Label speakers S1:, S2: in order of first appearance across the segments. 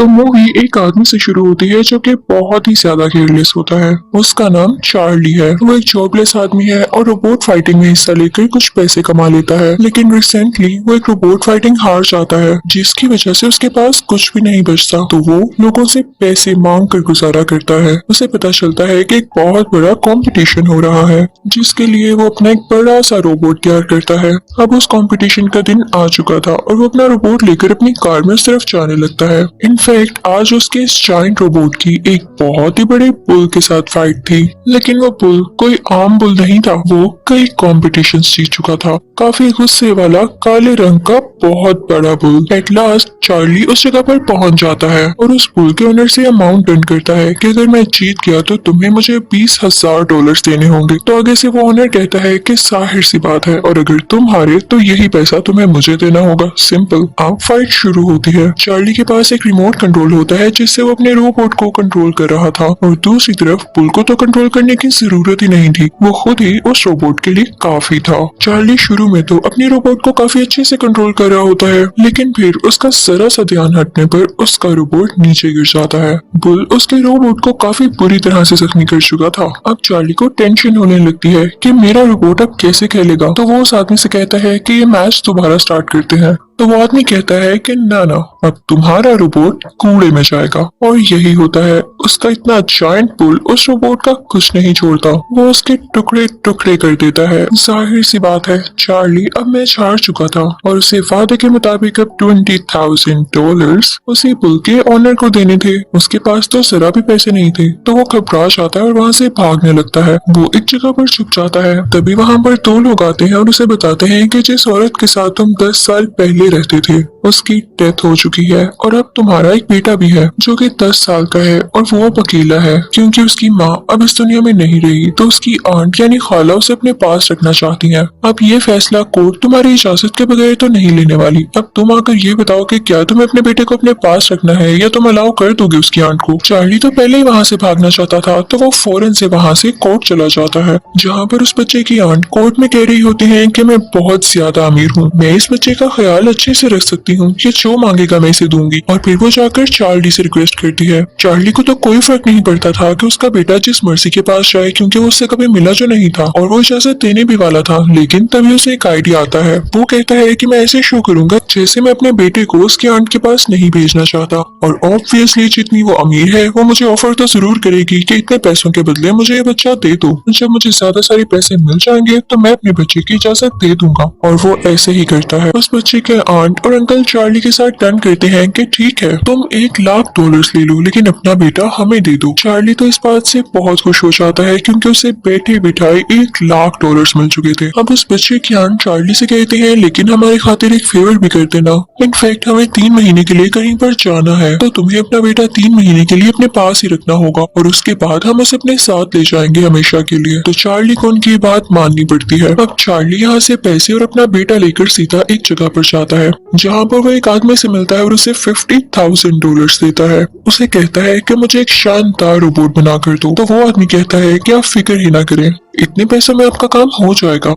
S1: तो मूवी एक आदमी से शुरू होती है जो कि बहुत ही ज्यादा केयरलेस होता है। उसका नाम चार्ली है। वो एक जॉबलेस आदमी है और रोबोट फाइटिंग में हिस्सा लेकर कुछ पैसे कमा लेता है, लेकिन रिसेंटली वो एक रोबोट फाइटिंग हार जाता है, जिसकी वजह से उसके पास कुछ भी नहीं बचता। तो वो लोगों से पैसे मांग कर गुजारा करता है। उसे पता चलता है कि एक बहुत बड़ा कंपटीशन हो रहा है, जिसके लिए वो अपना एक बड़ा सा रोबोट तैयार करता है। अब उस कंपटीशन का दिन आ चुका था और वो अपना रोबोट लेकर अपनी कार में उस तरफ जाने लगता है। इनफैक्ट आज उसके इस जायंट रोबोट की एक बहुत ही बड़े बुल के साथ फाइट थी, लेकिन वो बुल कोई आम बुल नहीं था। वो कई कॉम्पिटिशन्स जीत चुका था। काफी गुस्से वाला काले रंग का बहुत बड़ा बुल। एट लास्ट चार्ली उस जगह पर पहुंच जाता है और उस बुल के ओनर से अमाउंट डन करता है कि अगर मैं जीत गया तो तुम्हें मुझे $20,000 देने होंगे। तो आगे से वो ओनर कहता है कि जाहिर सी बात है, और अगर तुम हारे तो यही पैसा तुम्हें मुझे देना होगा। सिंपल। अब फाइट शुरू होती है। चार्ली के पास एक रिमोट कंट्रोल होता है जिससे वो अपने रोबोट को कंट्रोल कर रहा था, और दूसरी तरफ बुल को तो कंट्रोल करने की जरूरत ही नहीं थी। वो खुद ही उस रोबोट के लिए काफी था। चार्ली शुरू में तो अपने रोबोट को काफी अच्छे से कंट्रोल कर रहा होता है, लेकिन फिर उसका जरा सा ध्यान हटने पर उसका रोबोट नीचे गिर जाता है। बुल उसके रोबोट को काफी बुरी तरह से जख्मी कर चुका था। अब चार्ली को टेंशन होने लगती है कि मेरा रोबोट अब कैसे खेलेगा। तो वो उस आदमी से कहता है कि ये मैच दोबारा स्टार्ट करते हैं। तो वो आदमी कहता है कि ना, अब तुम्हारा रोबोट कूड़े में जाएगा। और यही होता है। उसका इतना जायंट बुल उस रोबोट का कुछ नहीं छोड़ता। वो उसके टुकड़े टुकड़े कर देता है। जाहिर सी बात है, चार्ली अब मैच हार चुका था और उसे वादे के मुताबिक अब $20,000 उसी बुल के ऑनर को देने थे। उसके पास तो जरा भी पैसे नहीं थे। तो वो घबरा जाता है और वहाँ से भागने लगता है। वो एक जगह पर छुप जाता है। तभी वहाँ पर दो लोग आते हैं और उसे बताते हैं कि जिस औरत के साथ तुम 10 साल पहले रहते थे उसकी डेथ हो चुकी है, और अब तुम्हारा एक बेटा भी है जो कि 10 साल का है, और वो अब अकेला है क्योंकि उसकी माँ अब इस दुनिया में नहीं रही। तो उसकी आंट यानी खाला उसे अपने पास रखना चाहती है। अब ये फैसला कोर्ट तुम्हारी इजाजत के बगैर तो नहीं लेने वाली। अब तुम आकर ये बताओ कि क्या तुम्हें अपने बेटे को अपने पास रखना है या तुम अलाउ कर दोगे उसकी आंट को। चार्ली तो पहले ही वहाँ से भागना चाहता था, तो वो फौरन से वहाँ से कोर्ट चला जाता है, जहाँ पर उस बच्चे की आंट कोर्ट में कह रही होती है कि मैं बहुत ज्यादा अमीर हूँ, मैं इस बच्चे का ख्याल अच्छे से रख सकती हूँ, ये जो मांगेगा मैं इसे दूंगी। और फिर वो जाकर चार्ली से रिक्वेस्ट करती है। चार्ली को तो कोई फर्क नहीं पड़ता था कि उसका बेटा जिस मर्सी के पास जाए, क्योंकि वो उससे कभी मिला जो नहीं था और वो इजाजत देने भी वाला था। लेकिन तभी उसे एक आइडिया आता है। वो कहता है कि मैं ऐसे शो करूंगा जैसे मैं अपने बेटे को उसकी आंट के पास नहीं भेजना चाहता, और ऑब्वियसली जितनी वो अमीर है वो मुझे ऑफर तो जरूर करेगी कि इतने पैसों के बदले मुझे ये बच्चा दे दो। जब मुझे ज्यादा सारे पैसे मिल जाएंगे तो मैं अपने बच्चे की इजाजत दे दूंगा। और वो ऐसे ही करता है। उस बच्चे के आंट और अंकल चार्ली के साथ डन करते हैं कि ठीक है, तुम $1,00,000 ले लो, लेकिन अपना बेटा हमें दे दो। चार्ली तो इस बात से बहुत खुश हो जाता है क्योंकि उसे बैठे बिठाए $1,00,000 मिल चुके थे। अब उस बच्चे की आंट चार्ली से कहते हैं, लेकिन हमारे खातिर एक फेवर भी कर देना। इनफैक्ट हमें 3 महीने के लिए कहीं पर जाना है, तो तुम्हें अपना बेटा 3 महीने के लिए अपने पास ही रखना होगा, और उसके बाद हम उसे अपने साथ ले जाएंगे हमेशा के लिए। तो चार्ली को उनकी बात माननी पड़ती है। अब चार्ली यहाँ से पैसे और अपना बेटा लेकर सीधा एक जगह पर जाता है, जहाँ पर वो एक आदमी से मिलता है और उसे $50,000 देता है। उसे कहता है कि मुझे एक शानदार रोबोट बना कर दो। तो वो आदमी कहता है कि आप फिक्र ही ना करें, इतने पैसों में आपका काम हो जाएगा।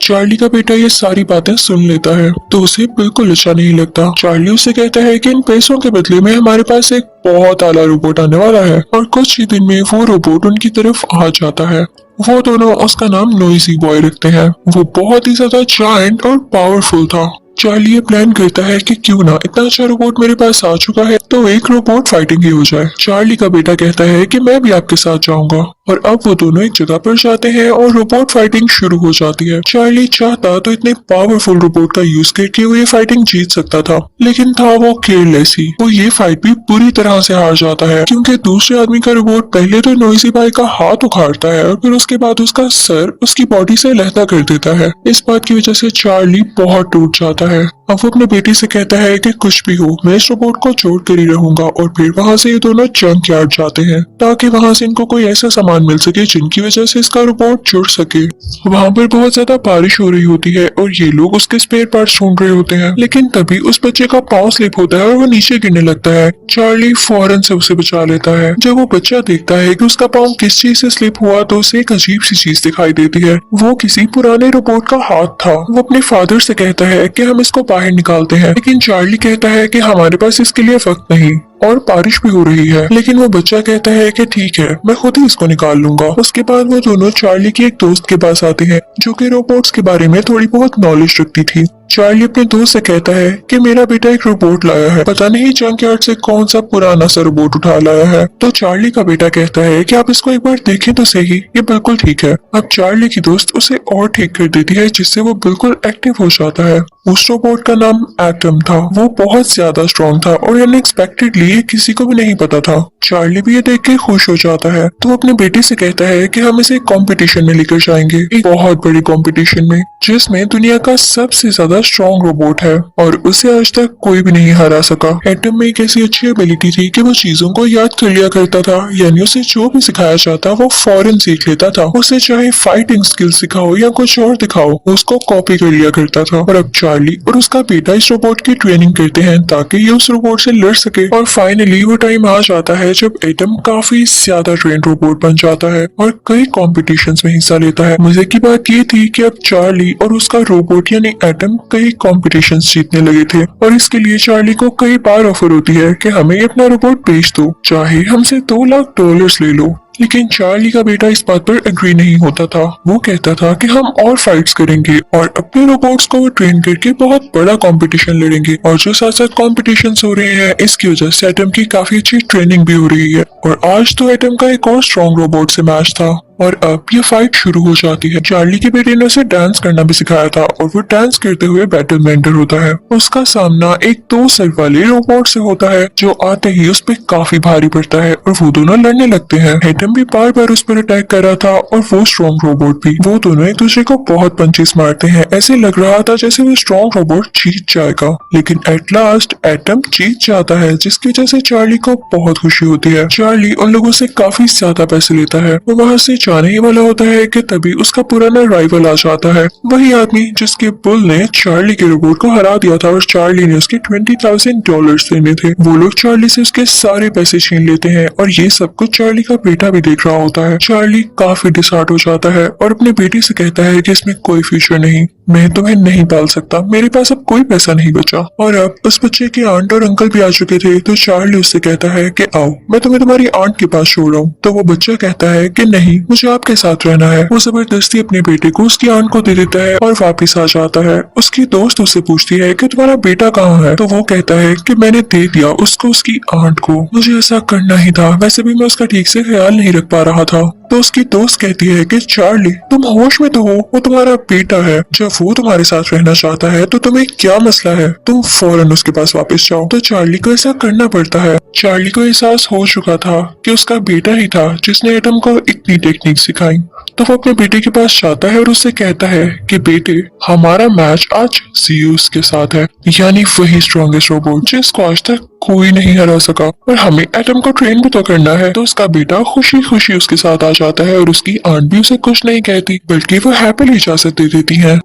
S1: चार्ली का बेटा ये सारी बातें सुन लेता है तो उसे बिल्कुल अच्छा नहीं लगता। चार्ली उसे कहता है कि इन पैसों के बदले में हमारे पास एक बहुत आला रोबोट आने वाला है, और कुछ ही दिन में वो रोबोट उनकी तरफ आ जाता है। वो दोनों उसका नाम नोइजी बॉय रखते हैं। वो बहुत ही ज्यादा जायंट और पावरफुल था। चार्ली ये प्लान करता है कि क्यों ना, इतना अच्छा रोबोट मेरे पास आ चुका है तो एक रोबोट फाइटिंग ही हो जाए। चार्ली का बेटा कहता है कि मैं भी आपके साथ जाऊंगा, और अब वो दोनों एक जगह पर जाते हैं और रोबोट फाइटिंग शुरू हो जाती है। चार्ली चाहता तो इतने पावरफुल रोबोट का यूज करके वो ये फाइटिंग जीत सकता था, लेकिन था वो केयरलेस ही। वो ये फाइट भी बुरी तरह से हार जाता है क्योंकि दूसरे आदमी का रोबोट पहले तो नोइजी बॉय का हाथ उखाड़ता है और फिर उसके बाद उसका सर उसकी बॉडी से अलहदा कर देता है। इस बात की वजह से चार्ली बहुत टूट जाता है। अब वो अपने बेटे से कहता है कि कुछ भी हो, मैं इस रोबोट को छोड़ कर ही रहूंगा, और फिर वहाँ से ये दोनों जंक यार्ड जाते हैं ताकि वहाँ से इनको कोई ऐसा सामान मिल सके जिनकी वजह से इसका रोबोट जुड़ सके। वहाँ पर बहुत ज्यादा बारिश हो रही होती है और ये लोग उसके स्पेयर पार्ट्स ढूंढ रहे होते हैं, लेकिन तभी उस बच्चे का पाँव स्लिप होता है और वो नीचे गिरने लगता है। चार्ली फौरन से उसे बचा लेता है। जब वो बच्चा देखता है कि उसका पाँव किस चीज से स्लिप हुआ तो उसे एक अजीब सी चीज दिखाई देती है। वो किसी पुराने रोबोट का हाथ था। वो अपने फादर से कहता है कि हम इसको बाहर निकालते हैं, लेकिन चार्ली कहता है कि हमारे पास इसके लिए वक्त नहीं और बारिश भी हो रही है। लेकिन वो बच्चा कहता है कि ठीक है, मैं खुद ही इसको निकाल लूंगा। उसके बाद वो दोनों चार्ली की एक दोस्त के पास आते हैं जो कि रोबोट्स के बारे में थोड़ी बहुत नॉलेज रखती थी। चार्ली अपने दोस्त से कहता है कि मेरा बेटा एक रोबोट लाया है, पता नहीं जंकयार्ड से कौन सा पुराना सा रोबोट उठा लाया है। तो चार्ली का बेटा कहता है कि आप इसको एक बार देखें तो सही, ये बिल्कुल ठीक है। अब चार्ली की दोस्त उसे और ठीक कर देती है जिससे वो बिल्कुल एक्टिव हो जाता है। उस रोबोट का नाम एटम था। वो बहुत ज्यादा स्ट्रॉन्ग था और अनएक्सपेक्टेडली ये किसी को भी नहीं पता था। चार्ली भी ये देख के खुश हो जाता है, तो अपने बेटे से कहता है कि हम इसे कंपटीशन में लेकर जाएंगे, एक बहुत बड़ी कंपटीशन में, जिसमें दुनिया का सबसे ज्यादा स्ट्रॉन्ग रोबोट है और उसे आज तक कोई भी नहीं हरा सका। एटम में एक ऐसी अच्छी एबिलिटी थी कि वो चीजों को याद कर लिया करता था, यानी उसे जो भी सिखाया जाता वो फौरन सीख लेता था। उसे चाहे फाइटिंग स्किल सिखाओ या कुछ और दिखाओ, उसको कॉपी कर लिया करता था। और अब चार्ली और उसका बेटा इस रोबोट की ट्रेनिंग करते हैं ताकि ये उस रोबोट से लड़ सके। और फाइनली वो टाइम आ जाता है जब एटम काफी ज्यादा ट्रेन रोबोट बन जाता है और कई कॉम्पिटिशन्स में हिस्सा लेता है। मजे की बात ये थी कि अब चार्ली और उसका रोबोट यानी एटम कई कॉम्पिटिशन्स जीतने लगे थे और इसके लिए चार्ली को कई बार ऑफर होती है कि हमें अपना रोबोट बेच दो, चाहे हमसे $2 लाख ले लो। लेकिन चार्ली का बेटा इस बात पर एग्री नहीं होता था। वो कहता था कि हम और फाइट्स करेंगे और अपने रोबोट्स को ट्रेन करके बहुत बड़ा कंपटीशन लड़ेंगे। और जो साथ साथ कॉम्पिटिशन हो रहे हैं इसकी वजह से एटम की काफी अच्छी ट्रेनिंग भी हो रही है। और आज तो एटम का एक और स्ट्रॉन्ग रोबोट से मैच था और अब ये फाइट शुरू हो जाती है। चार्ली के बेटे ने उसे डांस करना भी सिखाया था और वो डांस करते हुए बैटल में एंटर होता है। उसका सामना एक 2 सर वाले रोबोट से होता है जो आते ही उस पर काफी भारी पड़ता है और वो दोनों लड़ने लगते हैं। एटम भी बार बार उस पर अटैक कर रहा था और वो स्ट्रॉन्ग रोबोट भी। वो दोनों एक दूसरे को बहुत पंचेस मारते हैं। ऐसे लग रहा था जैसे वो स्ट्रॉन्ग रोबोट जीत जाएगा, लेकिन एट लास्ट एटम जीत जाता है, जिसकी वजह से चार्ली को बहुत खुशी होती है। चार्ली उन लोगों से काफी ज्यादा पैसे लेता है। वो वहाँ से जाने ही वाला होता है कि तभी उसका पुराना राइवल आ जाता है, वही आदमी जिसके बुल ने चार्ली के रोबोट को हरा दिया था और चार्ली ने उसके $20,000 देने थे। वो लोग चार्ली से उसके सारे पैसे छीन लेते हैं और ये सब कुछ चार्ली का बेटा भी देख रहा होता है। चार्ली काफी डिसहार्ट हो जाता है और अपने बेटी से कहता है कि इसमें कोई फ्यूचर नहीं, मैं तुम्हें नहीं पाल सकता, मेरे पास अब कोई पैसा नहीं बचा। और अब उस बच्चे के आंट और अंकल भी आ चुके थे, तो चार्ली उससे कहता है कि आओ मैं तुम्हें तुम्हारी आंट के पास छोड़ रहा हूँ। तो वो बच्चा कहता है कि नहीं, मुझे आपके साथ रहना है। वो जबरदस्ती अपने बेटे को उसकी आंट को दे देता है और वापिस आ जाता है। उसकी दोस्त उससे पूछती है कि तुम्हारा बेटा कहाँ है, तो वो कहता है कि मैंने दे दिया उसको उसकी आंट को, मुझे ऐसा करना ही था, वैसे भी मैं उसका ठीक से ख्याल नहीं रख पा रहा था। तो उसकी दोस्त कहती है कि चार्ली तुम होश में तो हो, वो तुम्हारा बेटा है, जब वो तुम्हारे साथ रहना चाहता है तो तुम्हें क्या मसला है, तुम फौरन उसके पास वापस जाओ। तो चार्ली को ऐसा करना पड़ता है। चार्ली को एहसास हो चुका था कि उसका बेटा ही था जिसने एटम को इतनी टेक्निक सिखाई। तो वो अपने बेटे के पास जाता है और उससे कहता है कि बेटे हमारा मैच आज ज़ीउस के साथ है, यानी वही स्ट्रॉन्गेस्ट रोबोट जिसको आज तक कोई नहीं हरा सका, और हमें एटम को ट्रेन भी तो करना है। तो उसका बेटा खुशी खुशी उसके साथ आ जाता है और उसकी आंट भी उसे कुछ नहीं कहती, बल्कि वो हैप्पीली इजाजत दे देती है।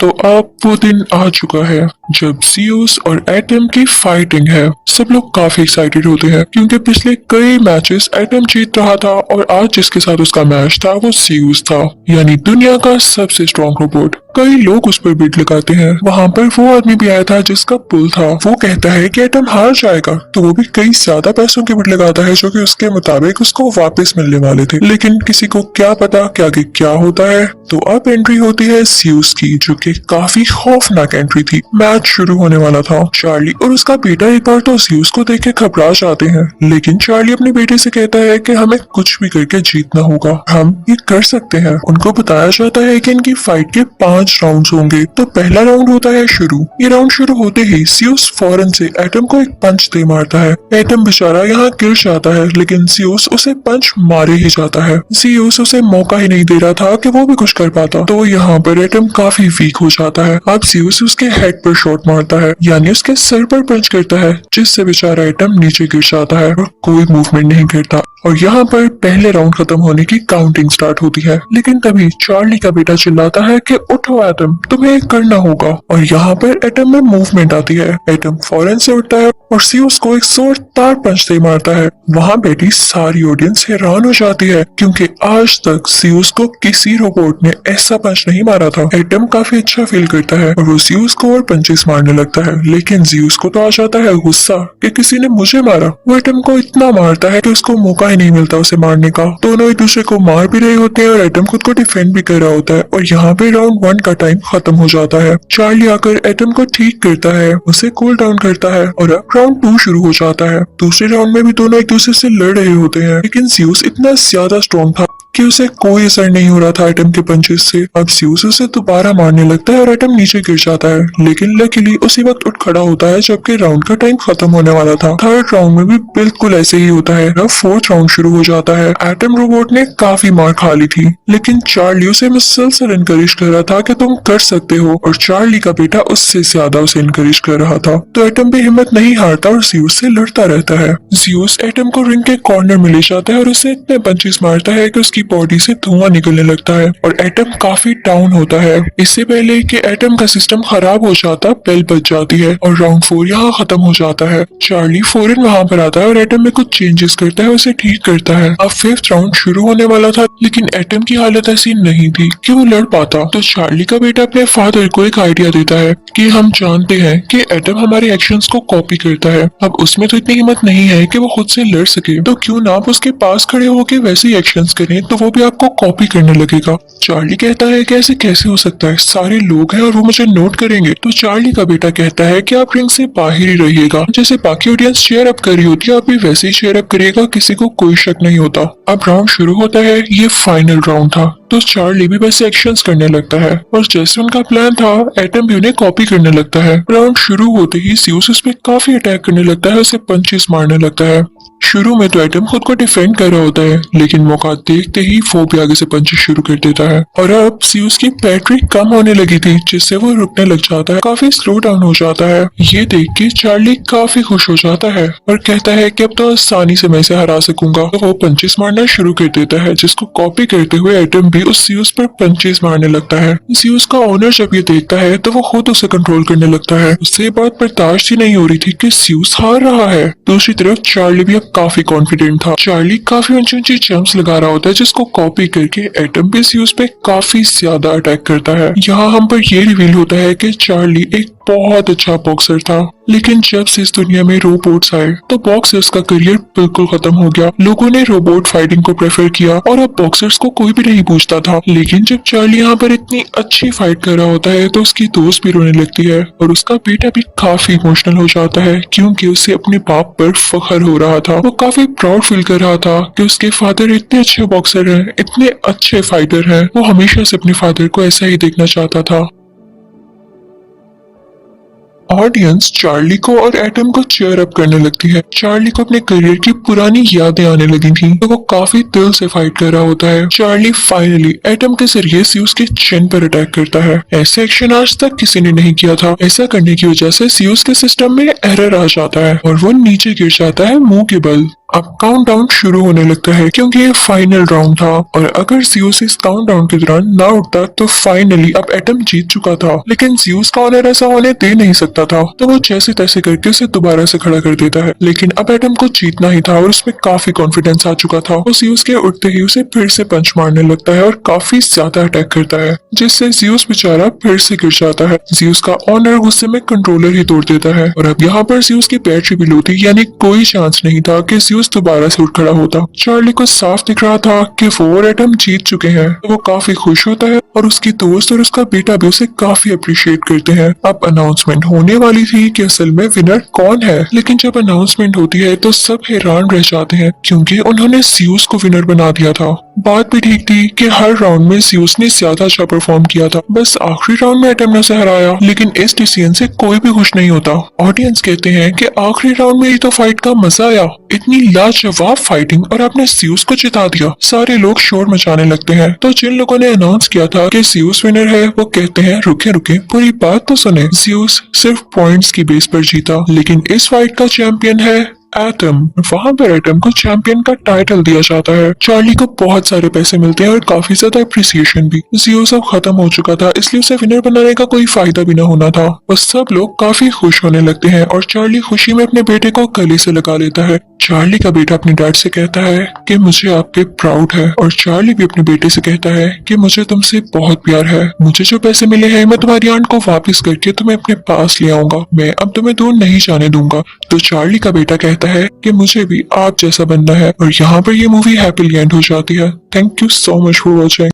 S1: तो अब वो दिन आ चुका है जब ज़ीउस और एटम की फाइटिंग है। सब लोग काफी एक्साइटेड होते हैं क्योंकि पिछले कई मैचेस एटम जीत रहा था और आज जिसके साथ उसका मैच था वो ज़ीउस था, यानी दुनिया का सबसे स्ट्रॉन्ग रोबोट। कई लोग उस पर बिड लगाते हैं। वहाँ पर वो आदमी भी आया था जिसका पुल था। वो कहता है कि एटम हार जाएगा, तो वो भी कई ज्यादा पैसों की बिड लगाता है जो कि उसके मुताबिक उसको वापस मिलने वाले थे। लेकिन किसी को क्या पता कि आगे क्या होता है। तो अब एंट्री होती है ज़ीउस की, जो कि काफी खौफनाक एंट्री थी। मैच शुरू होने वाला था। चार्ली और उसका बेटा एक बार तो ज़ीउस को देख के घबरा जाते हैं, लेकिन चार्ली अपने बेटे से कहता है कि हमें कुछ भी करके जीतना होगा, हम ये कर सकते हैं। उनको बताया जाता है कि इनकी फाइट के 5 राउंड्स होंगे। तो पहला राउंड होता है शुरू। ये राउंड शुरू होते ही ज़ीउस फौरन से एटम को एक पंच दे मारता है। एटम बेचारा यहाँ गिर जाता है, लेकिन ज़ीउस उसे पंच मारे ही जाता है। ज़ीउस उसे मौका ही नहीं दे रहा था कि वो भी कुछ कर पाता। तो यहाँ पर एटम काफी वीक हो जाता है। अब ज़ीउस उसके हेड पर शॉट मारता है, यानी उसके सर पर पंच करता है, जिससे बेचारा एटम नीचे गिर जाता है और कोई मूवमेंट नहीं करता। और यहाँ पर पहले राउंड खत्म होने की काउंटिंग स्टार्ट होती है। लेकिन तभी चार्ली का बेटा चिल्लाता है कि उठो एटम, तुम्हें ये करना होगा। और यहाँ पर एटम में मूवमेंट आती है। एटम फौरन से उठता है और सीयूस को एक जोरदार पंच से मारता है। वहाँ बैठी सारी ऑडियंस हैरान हो जाती है क्योंकि आज तक सीयूस को किसी रोबोट ने ऐसा पंच नहीं मारा था। एटम काफी अच्छा फील करता है और वो सीयूस को और पंचेस मारने लगता है, लेकिन सीयूस को तो आ जाता है गुस्सा कि किसी ने मुझे मारा। वो एटम को इतना मारता है कि उसको मौका ही नहीं मिलता उसे मारने का। दोनों एक दूसरे को मार भी रहे होते हैं और एटम खुद को डिफेंड भी कर रहा होता है। और यहाँ पे राउंड 1 का टाइम खत्म हो जाता है। चार्ली आकर एटम को ठीक करता है, उसे कूल डाउन करता है और अब राउंड 2 शुरू हो जाता है। दूसरे राउंड में भी दोनों एक दूसरे से लड़ रहे होते हैं, लेकिन सीयूस इतना ज्यादा स्ट्रॉन्ग था कि उसे कोई असर नहीं हो रहा था एटम के पंचेस से। अब सीयूस उसे दोबारा मारने लगता है और एटम नीचे गिर जाता है, लेकिन लकीली उसी वक्त उठ खड़ा होता है जबकि राउंड का टाइम खत्म होने वाला था। थर्ड राउंड में भी बिल्कुल ऐसे ही होता है। अब फोर्थ राउंड शुरू हो जाता है। एटम रोबोट ने काफी मार खा ली थी, लेकिन चार्ली उसे मुसलसल इनकरेज कर रहा था कि तुम कर सकते हो, और चार्ली का बेटा उससे ज्यादा उसे इनकरेज कर रहा था। तो एटम भी हिम्मत नहीं हारता और सीयूस से लड़ता रहता है। सीयूस एटम को रिंग के कॉर्नर में ले जाता है और उसे इतने पंचेस मारता है कि उसकी बॉडी से धुआं निकलने लगता है और एटम काफी डाउन होता है। इससे पहले कि एटम का सिस्टम खराब हो जाता, बेल बज जाती है और राउंड 4 यहाँ खत्म हो जाता है। चार्ली फौरन वहाँ पर आता है और एटम में कुछ चेंजेस करता है, उसे ठीक करता है। अब 5th राउंड शुरू होने वाला था, लेकिन एटम की हालत ऐसी नहीं थी कि वो लड़ पाता। तो चार्ली का बेटा अपने फादर को एक आइडिया देता है कि हम जानते हैं कि एटम हमारे एक्शंस को कॉपी करता है। अब उसमें तो इतनी हिम्मत नहीं है कि वो खुद से लड़ सके, तो क्यों ना आप उसके पास खड़े होके वैसे ही एक्शंस करें तो वो भी आपको कॉपी करने लगेगा। चार्ली कहता है कि ऐसे कैसे हो सकता है, सारे लोग हैं और वो मुझे नोट करेंगे। तो चार्ली का बेटा कहता है कि आप रिंग से बाहर ही रहिएगा, जैसे बाकी ऑडियंस चेयर अप कर रही होती है आप भी वैसे ही चेयर अप करिएगा, किसी को कोई शक नहीं होता। अब राउंड शुरू होता है, ये फाइनल राउंड था। तो चार्ली भी बस एक्शंस करने लगता है और जैसे उनका प्लान था एटम भी उन्हें कॉपी करने लगता है। राउंड शुरू होते ही सीयूस उस पे काफी अटैक करने लगता है, उसे पंचेस मारने लगता है। शुरू में तो एटम खुद को डिफेंड कर रहा होता है, लेकिन मौका देखते ही वो भी आगे से पंचेस शुरू कर देता है। और अब सीयूस की बैटरी कम होने लगी थी, जिससे वो रुकने लग जाता है, काफी स्लो डाउन हो जाता है। ये देख के चार्ली काफी खुश हो जाता है और कहता है कि अब तो आसानी से मैं इसे हरा सकूंगा। तो वो पंचेस मारना शुरू कर देता है, जिसको कॉपी करते हुए एटम भी उस सीयूस पर पंचेस मारने लगता है। सीयूस का ओनर जब ये देखता है तो वो खुद उसे कंट्रोल करने लगता है। उससे ये बात बर्दाश्त ही नहीं हो रही थी कि सीयूस हार रहा है। दूसरी तरफ चार्ली भी अब काफी कॉन्फिडेंट था। चार्ली काफी ऊंची ऊंची जंप्स लगा रहा होता है, जिसको कॉपी करके एटम भी सीयूस पे काफी ज्यादा अटैक करता है। यहाँ हम पर ये रिवील होता है कि चार्ली एक बहुत अच्छा बॉक्सर था, लेकिन जब से इस दुनिया में रोबोट्स आए तो बॉक्सर्स का करियर बिल्कुल खत्म हो गया। लोगों ने रोबोट फाइटिंग को प्रेफर किया और अब बॉक्सर्स को कोई भी नहीं पूछता था। लेकिन जब चार्ली यहाँ पर इतनी अच्छी फाइट कर रहा होता है तो उसकी दोस्त भी रोने लगती है और उसका बेटा भी काफी इमोशनल हो जाता है, क्योंकि उसे अपने बाप पर फख्र हो रहा था। वो काफी प्राउड फील कर रहा था कि उसके फादर इतने अच्छे बॉक्सर हैं, इतने अच्छे फाइटर हैं। वो हमेशा से अपने फादर को ऐसा ही देखना चाहता था। ऑडियंस चार्ली को और एटम को चेयर अप करने लगती है। चार्ली को अपने करियर की पुरानी यादें आने लगी थी, तो वो काफी दिल से फाइट कर रहा होता है। चार्ली फाइनली एटम के जरिए सीयूस के चिन पर अटैक करता है। ऐसे एक्शन आज तक किसी ने नहीं किया था। ऐसा करने की वजह से सीयूस के सिस्टम में एरर आ जाता है और वो नीचे गिर जाता है मुंह के बल। अब काउंटडाउन शुरू होने लगता है, क्योंकि ये फाइनल राउंड था और अगर सीयूस इस काउंटडाउन के दौरान ना उठता तो फाइनली अब एटम जीत चुका था। लेकिन सीयूस का ऑनर ऐसा होने दे नहीं सकता था, तो वो जैसे तैसे करके उसे दोबारा से खड़ा कर देता है। लेकिन अब एटम को जीतना ही था और उसमें काफी कॉन्फिडेंस आ चुका था। वो सीयूस के उठते ही उसे फिर से पंच मारने लगता है और काफी ज्यादा अटैक करता है, जिससे सीयूस बेचारा फिर से गिर जाता है। सीयूस का ऑनर गुस्से में कंट्रोलर ही तोड़ देता है और अब यहाँ पर सीयूस की बैटरी भी लो थी, यानी कोई चांस नहीं था कि सीयूस दोबारा से उठ खड़ा होता। चार्ली को साफ दिख रहा था कि वो और एटम जीत चुके हैं, तो वो काफी खुश होता है और उसकी दोस्त और उसका बेटा भी उसे काफी अप्रिशिएट करते हैं। अब अनाउंसमेंट होने वाली थी कि असल में विनर कौन है, लेकिन जब अनाउंसमेंट होती है तो सब हैरान रह जाते हैं, क्योंकि उन्होंने सीयूस को विनर बना दिया था। बात भी ठीक थी कि हर राउंड में सीयूस ने ज्यादा अच्छा परफॉर्म किया था, बस आखिरी राउंड में एटम ने उसे हराया। लेकिन इस डिसीजन से कोई भी खुश नहीं होता। ऑडियंस कहते हैं कि आखिरी राउंड में ही तो फाइट का मजा आया, इतनी लाजवाब फाइटिंग और आपने सीयूस को जिता दिया। सारे लोग शोर मचाने लगते हैं। तो जिन लोगों ने अनाउंस किया था कि सीयूस विनर है, वो कहते हैं रुके रुके, पूरी बात तो सुने। सीयूस सिर्फ पॉइंट्स की बेस पर जीता, लेकिन इस फाइट का चैंपियन है एटम। वहाँ पर एटम को चैंपियन का टाइटल दिया जाता है। चार्ली को बहुत सारे पैसे मिलते हैं और काफी ज्यादा अप्रिसिएशन भी। जियो सब खत्म हो चुका था, इसलिए उसे विनर बनाने का कोई फायदा भी न होना था। और सब लोग काफी खुश होने लगते हैं और चार्ली खुशी में अपने बेटे को गले से लगा लेता है। चार्ली का बेटा अपने डैड से कहता है कि मुझे आप पे प्राउड है, और चार्ली भी अपने बेटे से कहता है कि मुझे तुमसे बहुत प्यार है। मुझे जो पैसे मिले हैं मैं तुम्हारी आंट को वापस करके तुम्हें अपने पास ले आऊंगा। मैं अब तुम्हें दूर नहीं जाने दूंगा। तो चार्ली का बेटा कहता है कि मुझे भी आप जैसा बनना है। और यहाँ पर ये मूवी हैप्पीली एंड हो जाती है। Thank you so much for watching.